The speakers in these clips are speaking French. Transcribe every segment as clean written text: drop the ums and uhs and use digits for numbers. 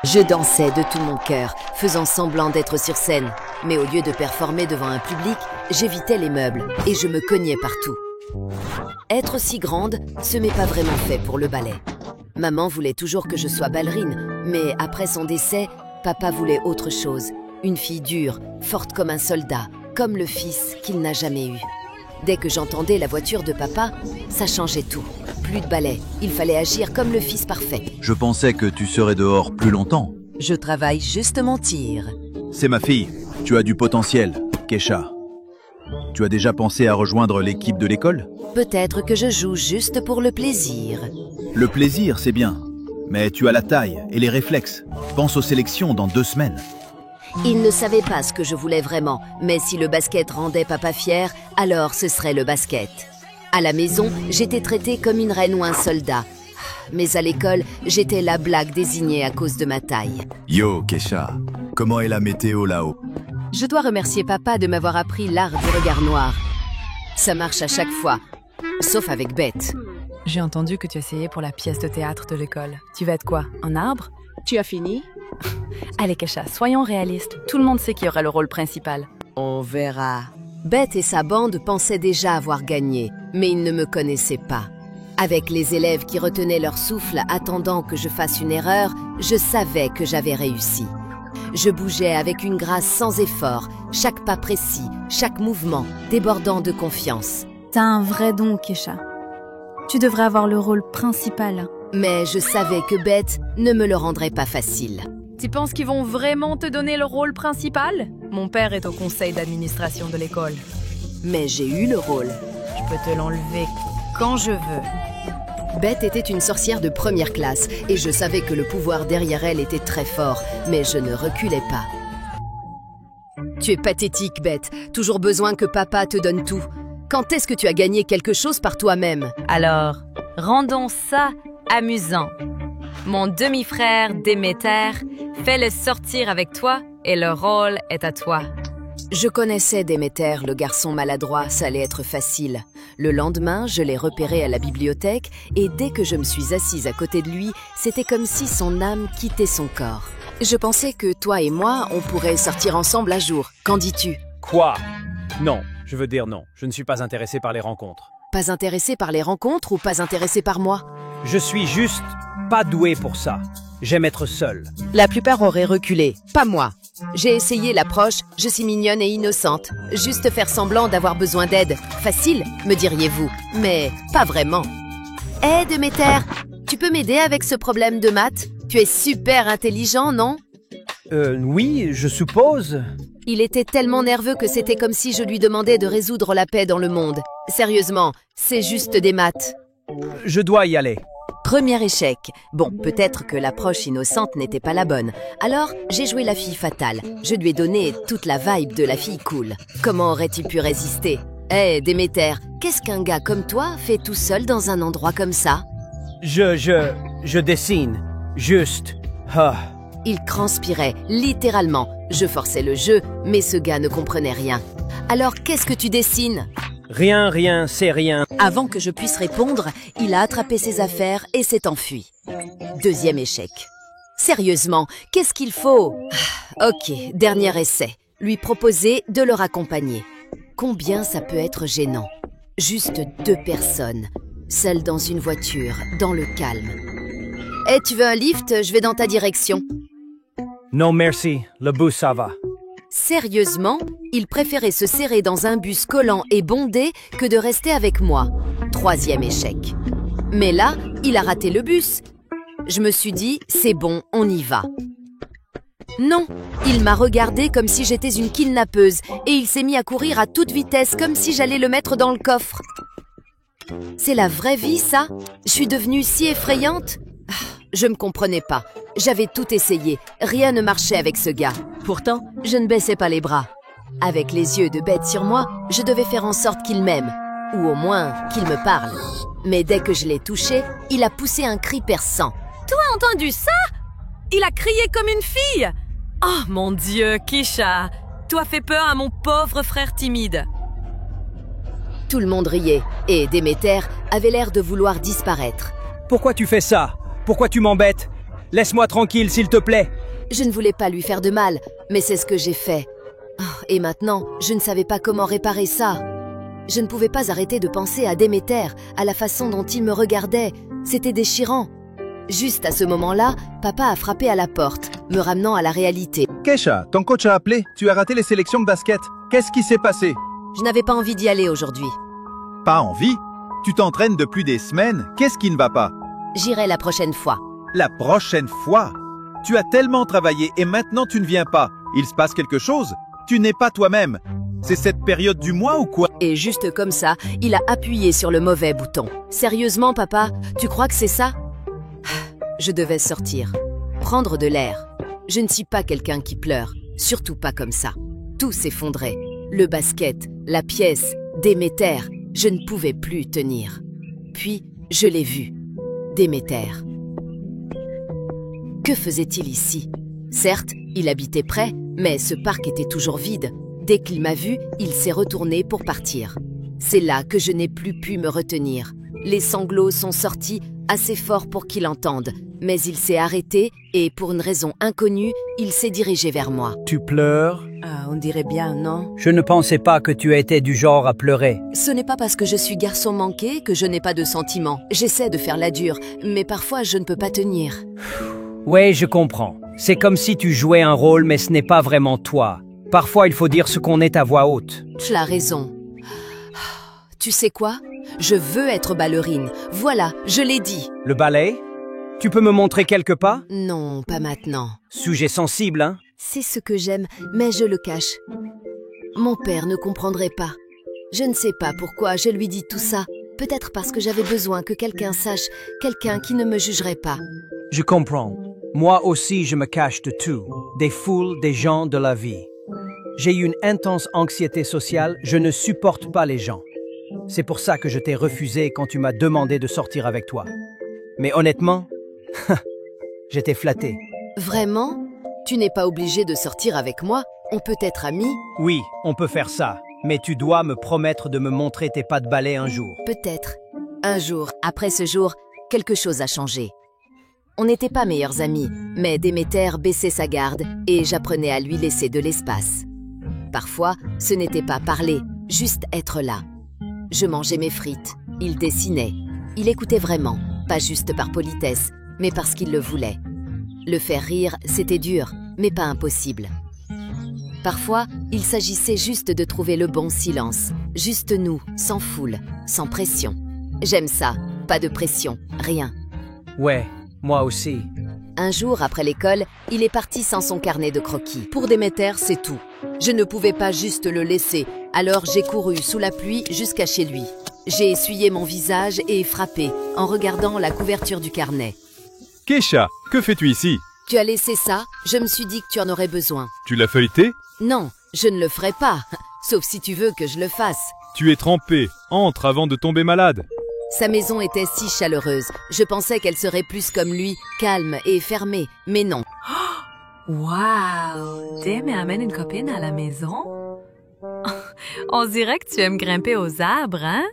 Je dansais de tout mon cœur, faisant semblant d'être sur scène. Mais au lieu de performer devant un public, j'évitais les meubles et je me cognais partout. Être si grande, ce n'est pas vraiment fait pour le ballet. Maman voulait toujours que je sois ballerine, mais après son décès, papa voulait autre chose. Une fille dure, forte comme un soldat, comme le fils qu'il n'a jamais eu. Dès que j'entendais la voiture de papa, ça changeait tout. Plus de ballet, il fallait agir comme le fils parfait. Je pensais que tu serais dehors plus longtemps. Je travaille juste mon tir. C'est ma fille. Tu as du potentiel, Kesha. Tu as déjà pensé à rejoindre l'équipe de l'école? Peut-être que je joue juste pour le plaisir. Le plaisir, c'est bien. Mais tu as la taille et les réflexes. Pense aux sélections dans 2 semaines. Il ne savait pas ce que je voulais vraiment, mais si le basket rendait papa fier, alors ce serait le basket. À la maison, j'étais traitée comme une reine ou un soldat. Mais à l'école, j'étais la blague désignée à cause de ma taille. Yo, Kesha, comment est la météo là-haut? Je dois remercier papa de m'avoir appris l'art du regard noir. Ça marche à chaque fois, sauf avec Beth. J'ai entendu que tu essayais pour la pièce de théâtre de l'école. Tu vas être quoi, un arbre? Tu as fini? Allez, Kesha, soyons réalistes. Tout le monde sait qui aura le rôle principal. On verra. Beth et sa bande pensaient déjà avoir gagné, mais ils ne me connaissaient pas. Avec les élèves qui retenaient leur souffle attendant que je fasse une erreur, je savais que j'avais réussi. Je bougeais avec une grâce sans effort, chaque pas précis, chaque mouvement, débordant de confiance. T'as un vrai don, Kesha. Tu devrais avoir le rôle principal. Mais je savais que Beth ne me le rendrait pas facile. Tu penses qu'ils vont vraiment te donner le rôle principal? Mon père est au conseil d'administration de l'école. Mais j'ai eu le rôle. Je peux te l'enlever quand je veux. Beth était une sorcière de première classe et je savais que le pouvoir derrière elle était très fort, mais je ne reculais pas. Tu es pathétique, Beth. Toujours besoin que papa te donne tout. Quand est-ce que tu as gagné quelque chose par toi-même? Alors, rendons ça amusant. Mon demi-frère Déméter, fais-le sortir avec toi et le rôle est à toi. Je connaissais Déméter, le garçon maladroit, ça allait être facile. Le lendemain, je l'ai repéré à la bibliothèque et dès que je me suis assise à côté de lui, c'était comme si son âme quittait son corps. Je pensais que toi et moi, on pourrait sortir ensemble un jour. Qu'en dis-tu? Quoi? Non, je veux dire non. Je ne suis pas intéressé par les rencontres. Pas intéressé par les rencontres ou pas intéressé par moi? Je suis juste pas doué pour ça. J'aime être seul. La plupart auraient reculé, pas moi. J'ai essayé l'approche, je suis mignonne et innocente. Juste faire semblant d'avoir besoin d'aide. Facile, me diriez-vous, mais pas vraiment. Hé, Déméter, tu peux m'aider avec ce problème de maths? Tu es super intelligent, non? Oui, je suppose. Il était tellement nerveux que c'était comme si je lui demandais de résoudre la paix dans le monde. Sérieusement, c'est juste des maths. Je dois y aller. Premier échec. Bon, peut-être que l'approche innocente n'était pas la bonne. Alors, j'ai joué la fille fatale. Je lui ai donné toute la vibe de la fille cool. Comment aurais-il pu résister? Hé, Déméter, qu'est-ce qu'un gars comme toi fait tout seul dans un endroit comme ça? Je dessine. Juste. Ah. Il transpirait, littéralement. Je forçais le jeu, mais ce gars ne comprenait rien. Alors, qu'est-ce que tu dessines? Rien, c'est rien. Avant que je puisse répondre, il a attrapé ses affaires et s'est enfui. Deuxième échec. Sérieusement, qu'est-ce qu'il faut? Ok, dernier essai. Lui proposer de le raccompagner. Combien ça peut être gênant? Juste 2 personnes, seules dans une voiture, dans le calme. Hey, tu veux un lift? Je vais dans ta direction. Non merci, le bus ça va. Sérieusement, il préférait se serrer dans un bus collant et bondé que de rester avec moi. 3e échec. Mais là, il a raté le bus. Je me suis dit, c'est bon, on y va. Non, il m'a regardé comme si j'étais une kidnappeuse et il s'est mis à courir à toute vitesse comme si j'allais le mettre dans le coffre. C'est la vraie vie, ça? Je suis devenue si effrayante? Je me comprenais pas. J'avais tout essayé. Rien ne marchait avec ce gars. Pourtant, je ne baissais pas les bras. Avec les yeux de Beth sur moi, je devais faire en sorte qu'il m'aime. Ou au moins, qu'il me parle. Mais dès que je l'ai touché, il a poussé un cri perçant. Tu as entendu ça? Il a crié comme une fille! Oh mon Dieu, Kesha! Tu as fait peur à mon pauvre frère timide. Tout le monde riait, et Déméter avait l'air de vouloir disparaître. Pourquoi tu fais ça? Pourquoi tu m'embêtes? Laisse-moi tranquille, s'il te plaît. Je ne voulais pas lui faire de mal, mais c'est ce que j'ai fait. Oh, et maintenant, je ne savais pas comment réparer ça. Je ne pouvais pas arrêter de penser à Déméter, à la façon dont il me regardait. C'était déchirant. Juste à ce moment-là, papa a frappé à la porte, me ramenant à la réalité. Kesha, ton coach a appelé. Tu as raté les sélections de basket. Qu'est-ce qui s'est passé? Je n'avais pas envie d'y aller aujourd'hui. Pas envie? Tu t'entraînes depuis des semaines. Qu'est-ce qui ne va pas? J'irai la prochaine fois. La prochaine fois? Tu as tellement travaillé et maintenant tu ne viens pas. Il se passe quelque chose? Tu n'es pas toi-même. C'est cette période du mois ou quoi? Et juste comme ça, il a appuyé sur le mauvais bouton. Sérieusement, papa, tu crois que c'est ça? Je devais sortir, prendre de l'air. Je ne suis pas quelqu'un qui pleure, surtout pas comme ça. Tout s'effondrait. Le basket, la pièce, Déméter. Je ne pouvais plus tenir. Puis, je l'ai vu. Déméter. Que faisait-il ici? Certes, il habitait près, mais ce parc était toujours vide. Dès qu'il m'a vu, il s'est retourné pour partir. C'est là que je n'ai plus pu me retenir. Les sanglots sont sortis assez fort pour qu'il entende, mais il s'est arrêté et, pour une raison inconnue, il s'est dirigé vers moi. Tu pleures? Ah, on dirait bien, non? Je ne pensais pas que tu étais du genre à pleurer. Ce n'est pas parce que je suis garçon manqué que je n'ai pas de sentiments. J'essaie de faire la dure, mais parfois je ne peux pas tenir. Ouais, je comprends. C'est comme si tu jouais un rôle, mais ce n'est pas vraiment toi. Parfois, il faut dire ce qu'on est à voix haute. Tu as raison. Tu sais quoi? Je veux être ballerine. Voilà, je l'ai dit. Le ballet? Tu peux me montrer quelques pas? Non, pas maintenant. Sujet sensible, hein? C'est ce que j'aime, mais je le cache. Mon père ne comprendrait pas. Je ne sais pas pourquoi je lui dis tout ça. Peut-être parce que j'avais besoin que quelqu'un sache, quelqu'un qui ne me jugerait pas. Je comprends. Moi aussi, je me cache de tout. Des foules, des gens, de la vie. J'ai eu une intense anxiété sociale, je ne supporte pas les gens. C'est pour ça que je t'ai refusé quand tu m'as demandé de sortir avec toi. Mais honnêtement, j'étais flatté. Vraiment? Tu n'es pas obligé de sortir avec moi? On peut être amis? Oui, on peut faire ça. Mais tu dois me promettre de me montrer tes pas de ballet un jour. Peut-être. Un jour, après ce jour, quelque chose a changé. On n'était pas meilleurs amis, mais Déméter baissait sa garde et j'apprenais à lui laisser de l'espace. Parfois, ce n'était pas parler, juste être là. Je mangeais mes frites, il dessinait. Il écoutait vraiment, pas juste par politesse, mais parce qu'il le voulait. Le faire rire, c'était dur, mais pas impossible. Parfois, il s'agissait juste de trouver le bon silence, juste nous, sans foule, sans pression. J'aime ça, pas de pression, rien. Ouais, moi aussi. Un jour, après l'école, il est parti sans son carnet de croquis. Pour Déméter, c'est tout. Je ne pouvais pas juste le laisser, alors j'ai couru sous la pluie jusqu'à chez lui. J'ai essuyé mon visage et frappé en regardant la couverture du carnet. Kesha, que fais-tu ici? Tu as laissé ça? Je me suis dit que tu en aurais besoin. Tu l'as feuilleté? Non, je ne le ferai pas, sauf si tu veux que je le fasse. Tu es trempé. Entre avant de tomber malade. Sa maison était si chaleureuse. Je pensais qu'elle serait plus comme lui, calme et fermée, mais non. Wow! Dé me amène une copine à la maison? On dirait que tu aimes grimper aux arbres, hein?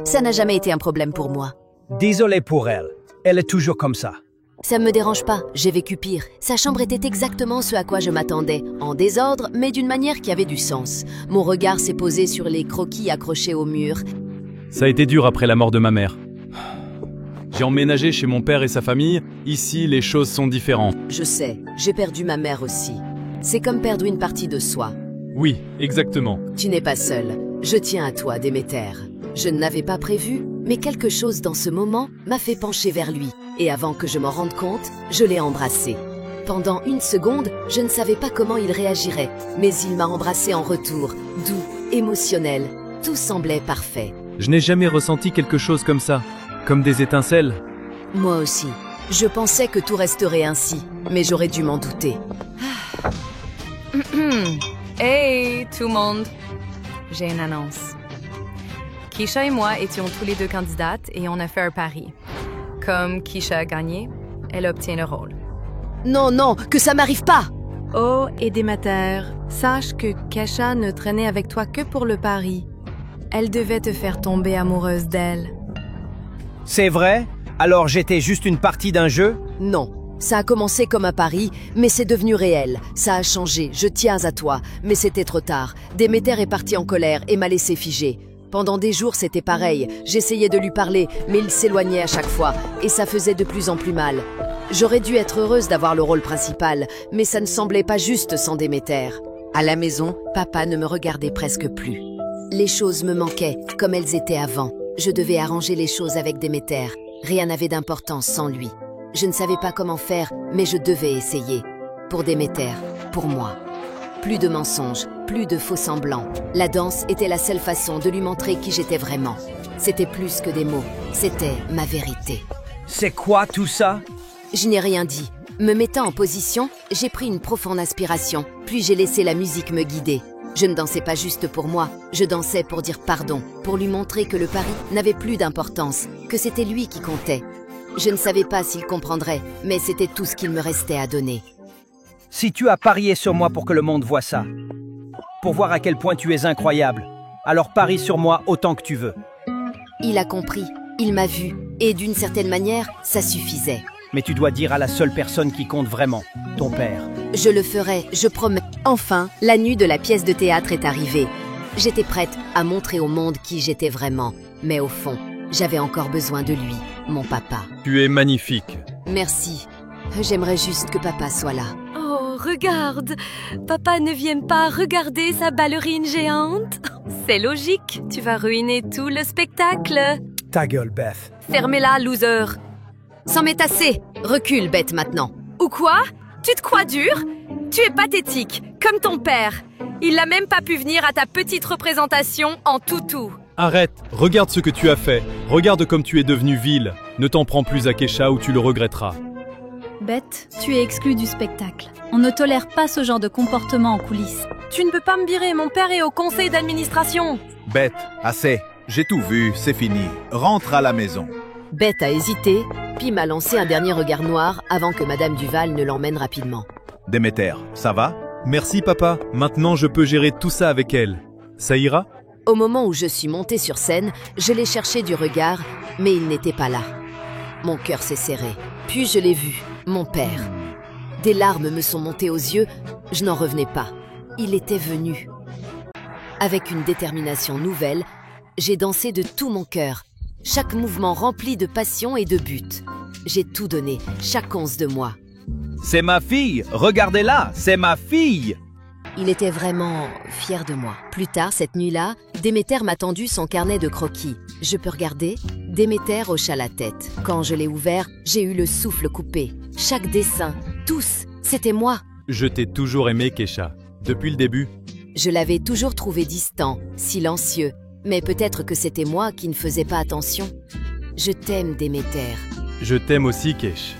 Ça n'a jamais été un problème pour moi. Désolé pour elle. Elle est toujours comme ça. Ça me dérange pas, j'ai vécu pire. Sa chambre était exactement ce à quoi je m'attendais, en désordre, mais d'une manière qui avait du sens. Mon regard s'est posé sur les croquis accrochés au mur. Ça a été dur après la mort de ma mère. J'ai emménagé chez mon père et sa famille. Ici, les choses sont différentes. Je sais, j'ai perdu ma mère aussi. C'est comme perdre une partie de soi. Oui, exactement. Tu n'es pas seul. Je tiens à toi, Déméter. Je ne l'avais pas prévu, mais quelque chose dans ce moment m'a fait pencher vers lui. Et avant que je m'en rende compte, je l'ai embrassé. Pendant une seconde, je ne savais pas comment il réagirait, mais il m'a embrassé en retour, doux, émotionnel. Tout semblait parfait. Je n'ai jamais ressenti quelque chose comme ça. Comme des étincelles. Moi aussi. Je pensais que tout resterait ainsi, mais j'aurais dû m'en douter. Hey, tout le monde! J'ai une annonce. Kesha et moi étions tous les deux candidates et on a fait un pari. Comme Kesha a gagné, elle obtient le rôle. Non, non, que ça m'arrive pas! Oh, et Déméter, sache que Kesha ne traînait avec toi que pour le pari. Elle devait te faire tomber amoureuse d'elle. C'est vrai? Alors j'étais juste une partie d'un jeu? Non, Ça a commencé comme un pari, mais c'est devenu réel. Ça a changé, je tiens à toi, mais c'était trop tard. Déméter est parti en colère et m'a laissé figé. Pendant des jours, c'était pareil. J'essayais de lui parler, mais il s'éloignait à chaque fois, et ça faisait de plus en plus mal. J'aurais dû être heureuse d'avoir le rôle principal, mais ça ne semblait pas juste sans Déméter. À la maison, papa ne me regardait presque plus. Les choses me manquaient, comme elles étaient avant. Je devais arranger les choses avec Déméter. Rien n'avait d'importance sans lui. Je ne savais pas comment faire, mais je devais essayer. Pour Déméter, pour moi. Plus de mensonges, plus de faux semblants. La danse était la seule façon de lui montrer qui j'étais vraiment. C'était plus que des mots, c'était ma vérité. C'est quoi tout ça? Je n'ai rien dit. Me mettant en position, j'ai pris une profonde inspiration, puis j'ai laissé la musique me guider. Je ne dansais pas juste pour moi, je dansais pour dire pardon, pour lui montrer que le pari n'avait plus d'importance, que c'était lui qui comptait. Je ne savais pas s'il comprendrait, mais c'était tout ce qu'il me restait à donner. Si tu as parié sur moi pour que le monde voie ça, pour voir à quel point tu es incroyable, alors parie sur moi autant que tu veux. Il a compris, il m'a vu, et d'une certaine manière, ça suffisait. Mais tu dois dire à la seule personne qui compte vraiment, ton père. Je le ferai, je promets. Enfin, la nuit de la pièce de théâtre est arrivée. J'étais prête à montrer au monde qui j'étais vraiment, mais au fond, j'avais encore besoin de lui, mon papa. Tu es magnifique. Merci. J'aimerais juste que papa soit là. Oh, regarde! Papa ne vient pas regarder sa ballerine géante? C'est logique, tu vas ruiner tout le spectacle. Ta gueule, Beth. Fermez-la, loser. C'en m'est assez. Recule, bête, maintenant. Ou quoi? Tu te crois dur? Tu es pathétique, comme ton père. Il n'a même pas pu venir à ta petite représentation en toutou. Arrête, regarde ce que tu as fait. Regarde comme tu es devenu vil. Ne t'en prends plus à Kesha ou tu le regretteras. Beth, tu es exclue du spectacle. On ne tolère pas ce genre de comportement en coulisses. Tu ne peux pas me virer, mon père est au conseil d'administration. Bête, assez. J'ai tout vu, c'est fini. Rentre à la maison. Beth a hésité, puis m'a lancé un dernier regard noir avant que Madame Duval ne l'emmène rapidement. Déméter, ça va? Merci papa, maintenant je peux gérer tout ça avec elle. Ça ira? Au moment où je suis montée sur scène, je l'ai cherché du regard, mais il n'était pas là. Mon cœur s'est serré. Puis je l'ai vu, mon père. Des larmes me sont montées aux yeux, je n'en revenais pas. Il était venu. Avec une détermination nouvelle, j'ai dansé de tout mon cœur, chaque mouvement rempli de passion et de but. J'ai tout donné, chaque once de moi. C'est ma fille! Regardez-la! C'est ma fille! Il était vraiment fier de moi. Plus tard, cette nuit-là, Déméter m'a tendu son carnet de croquis. Je peux regarder? Déméter hocha la tête. Quand je l'ai ouvert, j'ai eu le souffle coupé. Chaque dessin, tous, c'était moi. Je t'ai toujours aimé, Kesha. Depuis le début. Je l'avais toujours trouvé distant, silencieux. Mais peut-être que c'était moi qui ne faisais pas attention. Je t'aime, Déméter. Je t'aime aussi, Kesh.